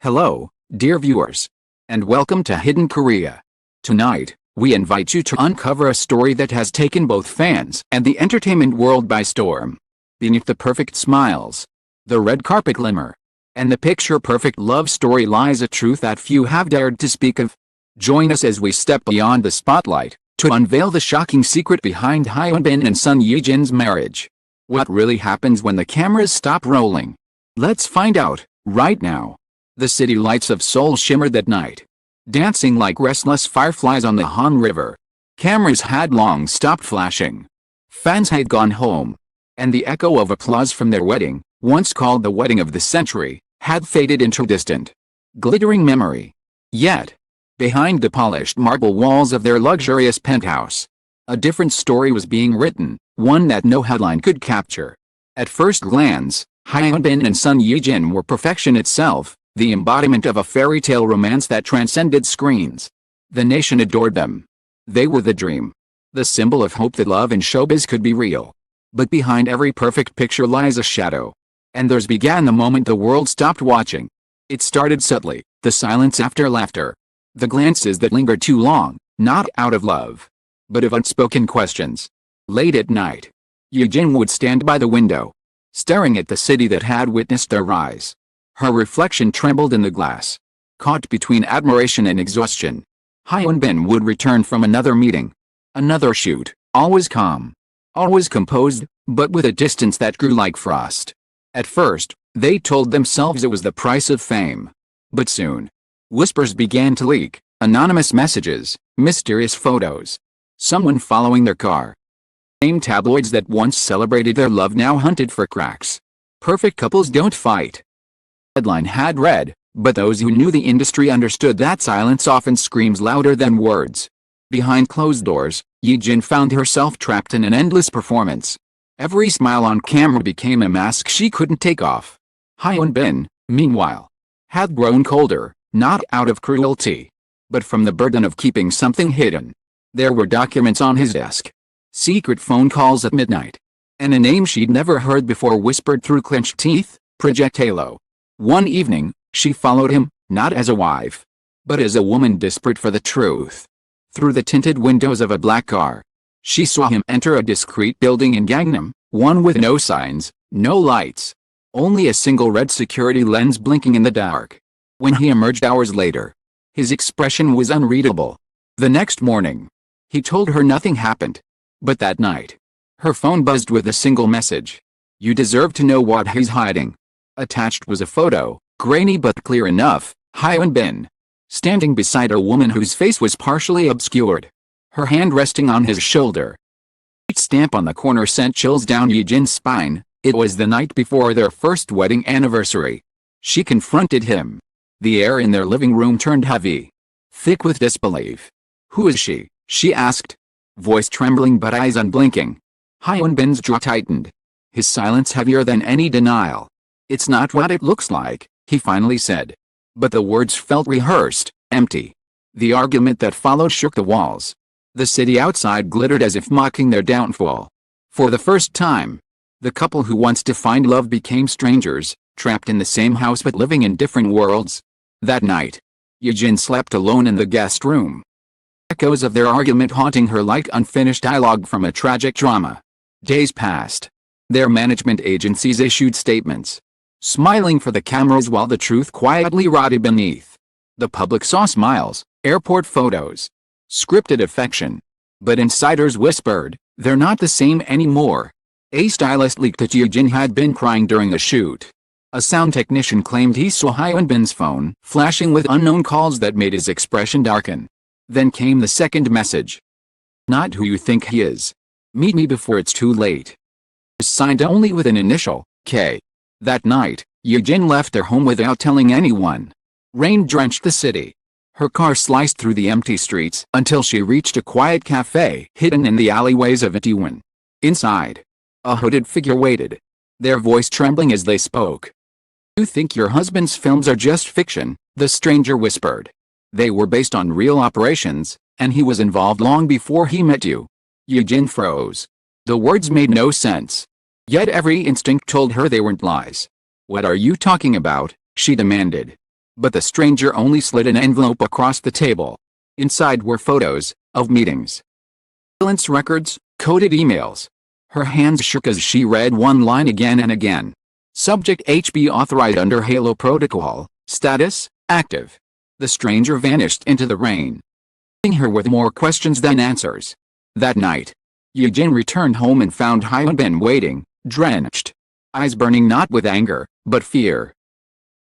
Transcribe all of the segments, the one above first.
Hello, dear viewers, and welcome to Hidden Korea. Tonight, we invite you to uncover a story that has taken both fans and the entertainment world by storm. Beneath the perfect smiles, the red carpet glimmer, and the picture-perfect love story lies a truth that few have dared to speak of. Join us as we step beyond the spotlight to unveil the shocking secret behind Hyun Bin Son Ye-jin's marriage. What really happens when the cameras stop rolling? Let's find out, right now. The city lights of Seoul shimmered that night, dancing like restless fireflies on the Han River. Cameras had long stopped flashing. Fans had gone home, and the echo of applause from their wedding, once called the wedding of the century, had faded into distant, glittering memory. Yet, behind the polished marble walls of their luxurious penthouse, a different story was being written, one that no headline could capture. At first glance, Hyun Bin and Son Ye-jin were perfection itself, the embodiment of a fairy tale romance that transcended screens. The nation adored them. They were the dream, the symbol of hope that love and showbiz could be real. But behind every perfect picture lies a shadow. And theirs began the moment the world stopped watching. It started subtly, the silence after laughter. The glances that lingered too long, not out of love, but of unspoken questions. Late at night, Ye-jin would stand by the window, staring at the city that had witnessed their rise. Her reflection trembled in the glass, caught between admiration and exhaustion. Hyun Bin would return from another meeting, another shoot, always calm, always composed, but with a distance that grew like frost. At first, they told themselves it was the price of fame. But soon, whispers began to leak, anonymous messages, mysterious photos, someone following their car. Same tabloids that once celebrated their love now hunted for cracks. Perfect couples don't fight. Headline had read, but those who knew the industry understood that silence often screams louder than words. Behind closed doors, Ye-jin found herself trapped in an endless performance. Every smile on camera became a mask she couldn't take off. Hyun Bin, meanwhile, had grown colder, not out of cruelty, but from the burden of keeping something hidden. There were documents on his desk, secret phone calls at midnight, and a name she'd never heard before whispered through clenched teeth, Project Halo. One evening, she followed him, not as a wife, but as a woman desperate for the truth. Through the tinted windows of a black car, she saw him enter a discreet building in Gangnam, one with no signs, no lights, only a single red security lens blinking in the dark. When he emerged hours later, his expression was unreadable. The next morning, he told her nothing happened. But that night, her phone buzzed with a single message. "You deserve to know what he's hiding." Attached was a photo, grainy but clear enough, Hyun Bin, standing beside a woman whose face was partially obscured, her hand resting on his shoulder. Each stamp on the corner sent chills down Ye-jin's spine. It was the night before their first wedding anniversary. She confronted him. The air in their living room turned heavy, thick with disbelief. "Who is she?" she asked, voice trembling but eyes unblinking. Hyun Bin's jaw tightened, his silence heavier than any denial. "It's not what it looks like," he finally said. But the words felt rehearsed, empty. The argument that followed shook the walls. The city outside glittered as if mocking their downfall. For the first time, the couple who once defined love became strangers, trapped in the same house but living in different worlds. That night, Ye-jin slept alone in the guest room, echoes of their argument haunting her like unfinished dialogue from a tragic drama. Days passed. Their management agencies issued statements, smiling for the cameras while the truth quietly rotted beneath. The public saw smiles, airport photos, scripted affection. But insiders whispered, "They're not the same anymore." A stylist leaked that Ye-jin had been crying during a shoot. A sound technician claimed he saw Hyun Bin's phone flashing with unknown calls that made his expression darken. Then came the second message. "Not who you think he is. Meet me before it's too late." Signed only with an initial, K. That night, Ye-jin left their home without telling anyone. Rain drenched the city. Her car sliced through the empty streets until she reached a quiet cafe hidden in the alleyways of Itaewon. Inside, a hooded figure waited, their voice trembling as they spoke. "You think your husband's films are just fiction," the stranger whispered. "They were based on real operations, and he was involved long before he met you." Ye-jin froze. The words made no sense. Yet every instinct told her they weren't lies. "What are you talking about?" she demanded. But the stranger only slid an envelope across the table. Inside were photos of meetings, surveillance records, coded emails. Her hands shook as she read one line again and again. Subject HB authorized under Halo Protocol. Status, active. The stranger vanished into the rain, leaving her with more questions than answers. That night, Ye-jin returned home and found Hyun Bin waiting, drenched, eyes burning not with anger, but fear.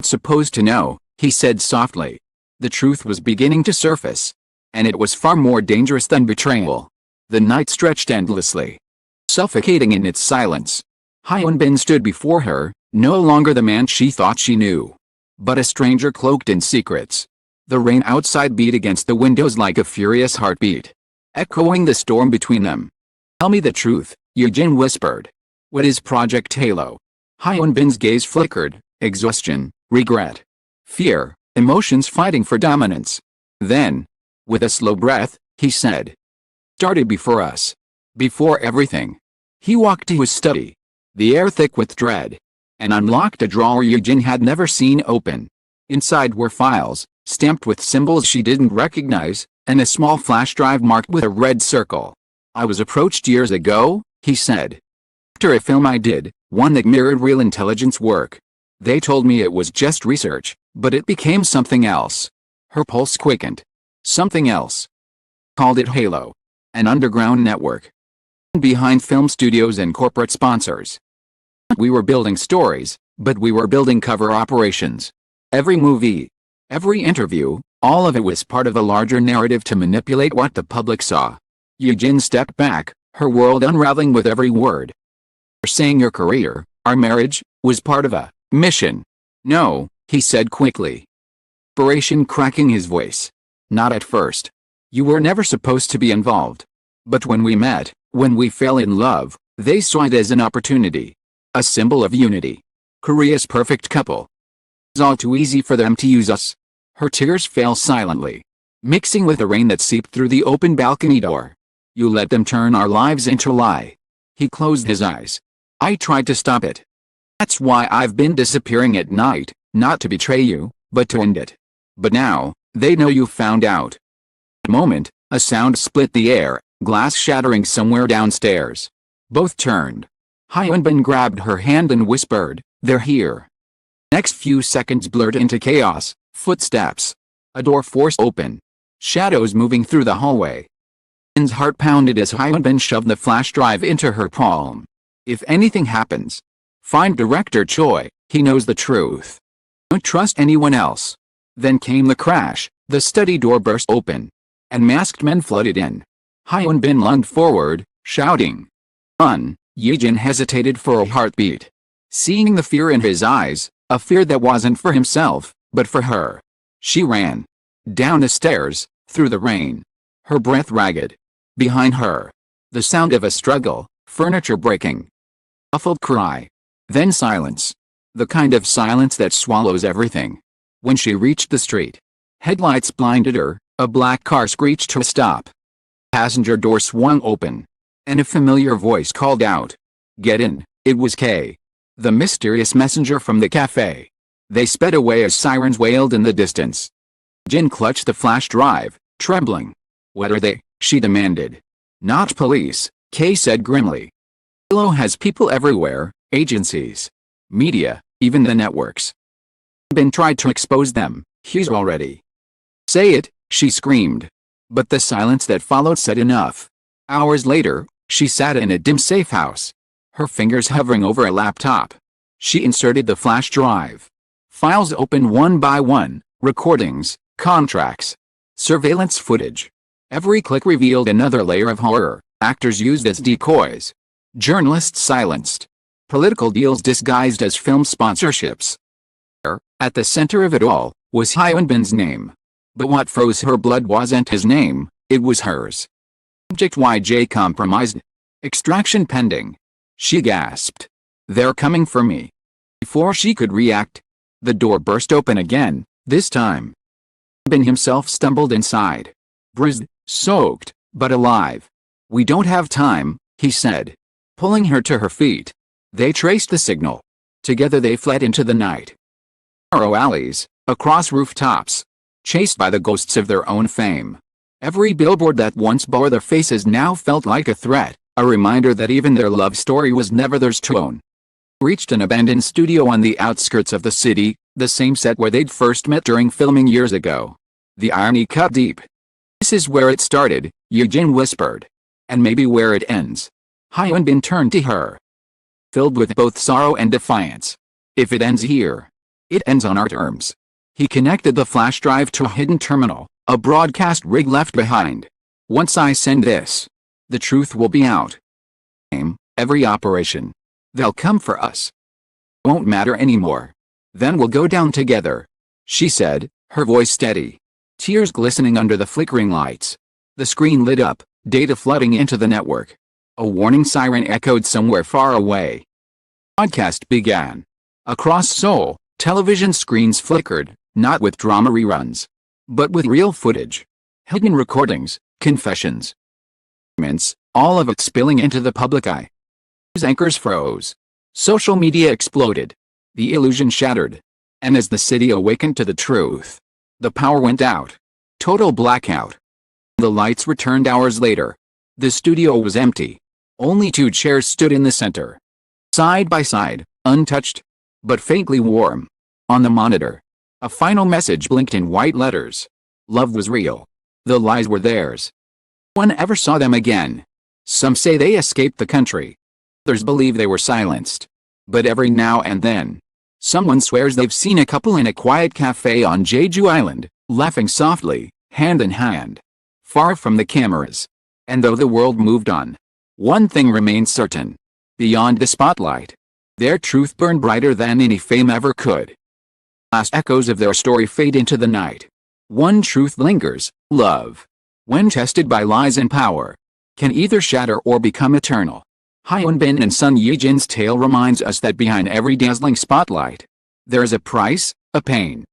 "Supposed to know," he said softly. The truth was beginning to surface, and it was far more dangerous than betrayal. The night stretched endlessly, suffocating in its silence. Hyun Bin stood before her, no longer the man she thought she knew, but a stranger cloaked in secrets. The rain outside beat against the windows like a furious heartbeat, echoing the storm between them. "Tell me the truth," Ye-jin whispered. "What is Project Halo?" Hyun Bin's gaze flickered, exhaustion, regret, fear, emotions fighting for dominance. Then, with a slow breath, he said, "Started before us. Before everything." He walked to his study, the air thick with dread, and unlocked a drawer Ye-jin had never seen open. Inside were files, stamped with symbols she didn't recognize, and a small flash drive marked with a red circle. "I was approached years ago," he said, "after a film I did, one that mirrored real intelligence work. They told me it was just research, but it became something else." Her pulse quickened. "Something else." "Called it Halo. An underground network. Behind film studios and corporate sponsors. We were building stories, but we were building cover operations. Every movie, every interview, all of it was part of a larger narrative to manipulate what the public saw." Ye-jin stepped back, her world unraveling with every word. "You're saying your career, our marriage, was part of a mission?" "No," he said quickly, desperation cracking his voice. "Not at first. You were never supposed to be involved. But when we met, when we fell in love, they saw it as an opportunity. A symbol of unity. Korea's perfect couple. It's all too easy for them to use us." Her tears fell silently, mixing with the rain that seeped through the open balcony door. "You let them turn our lives into a lie." He closed his eyes. "I tried to stop it. That's why I've been disappearing at night, not to betray you, but to end it. But now, they know you found out." At a moment, a sound split the air, glass shattering somewhere downstairs. Both turned. Hyun Bin grabbed her hand and whispered, "They're here." Next few seconds blurred into chaos, footsteps. A door forced open. Shadows moving through the hallway. Jin's heart pounded as Hyun Bin shoved the flash drive into her palm. "If anything happens, find Director Choi, he knows the truth. Don't trust anyone else." Then came the crash, the study door burst open, and masked men flooded in. Hyun Bin lunged forward, shouting, "Run!" Ye-jin hesitated for a heartbeat, seeing the fear in his eyes, a fear that wasn't for himself, but for her. She ran. Down the stairs, through the rain, her breath ragged. Behind her, the sound of a struggle, furniture breaking. Muffled cry. Then silence. The kind of silence that swallows everything. When she reached the street, headlights blinded her, a black car screeched to a stop. Passenger door swung open, and a familiar voice called out, "Get in." It was Kay, the mysterious messenger from the cafe. They sped away as sirens wailed in the distance. Jin clutched the flash drive, trembling. "What are they?" she demanded. "Not police," Kay said grimly. "Halo has people everywhere, agencies, media, even the networks. Bin tried to expose them, he's already." "Say it," she screamed. But the silence that followed said enough. Hours later, she sat in a dim safe house, her fingers hovering over a laptop. She inserted the flash drive. Files opened one by one, recordings, contracts, surveillance footage. Every click revealed another layer of horror, actors used as decoys, journalists silenced, political deals disguised as film sponsorships. At the center of it all, was Hyun Bin's name. But what froze her blood wasn't his name, it was hers. Subject YJ compromised. Extraction pending. She gasped. "They're coming for me." Before she could react, the door burst open again, this time. Bin himself stumbled inside. Bruised, soaked, but alive. "We don't have time," he said, pulling her to her feet. They traced the signal. Together they fled into the night. Narrow alleys, across rooftops, chased by the ghosts of their own fame. Every billboard that once bore their faces now felt like a threat, a reminder that even their love story was never theirs to own. Reached an abandoned studio on the outskirts of the city, the same set where they'd first met during filming years ago. The irony cut deep. "This is where it started," Ye-jin whispered. "And maybe where it ends." Hyun Bin turned to her, filled with both sorrow and defiance. "If it ends here, it ends on our terms." He connected the flash drive to a hidden terminal, a broadcast rig left behind. "Once I send this, the truth will be out. Every operation. They'll come for us. Won't matter anymore. Then we'll go down together," she said, her voice steady, tears glistening under the flickering lights. The screen lit up, data flooding into the network. A warning siren echoed somewhere far away. Broadcast began. Across Seoul, television screens flickered, not with drama reruns, but with real footage. Hidden recordings, confessions, all of it spilling into the public eye. News anchors froze. Social media exploded. The illusion shattered. And as the city awakened to the truth, the power went out. Total blackout. The lights returned hours later. The studio was empty. Only 2 chairs stood in the center, side by side, untouched, but faintly warm. On the monitor, a final message blinked in white letters. Love was real. The lies were theirs. No one ever saw them again. Some say they escaped the country. Others believe they were silenced. But every now and then, someone swears they've seen a couple in a quiet cafe on Jeju Island, laughing softly, hand in hand, far from the cameras. And though the world moved on, one thing remained certain. Beyond the spotlight, their truth burned brighter than any fame ever could. Last echoes of their story fade into the night. One truth lingers: love, when tested by lies and power, can either shatter or become eternal. Hyun Bin Son Ye-jin's tale reminds us that behind every dazzling spotlight, there is a price, a pain,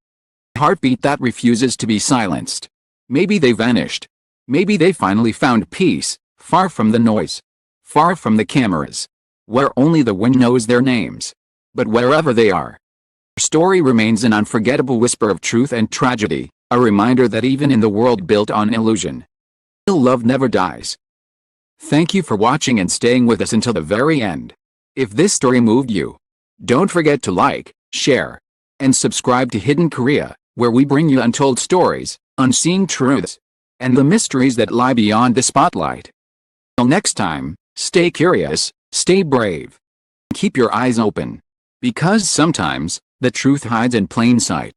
a heartbeat that refuses to be silenced. Maybe they vanished. Maybe they finally found peace, far from the noise, far from the cameras, where only the wind knows their names. But wherever they are, their story remains an unforgettable whisper of truth and tragedy, a reminder that even in the world built on illusion, real love never dies. Thank you for watching and staying with us until the very end. If this story moved you, don't forget to like, share, and subscribe to Hidden Korea, where we bring you untold stories, unseen truths, and the mysteries that lie beyond the spotlight. Till next time, stay curious, stay brave, and keep your eyes open, because sometimes the truth hides in plain sight.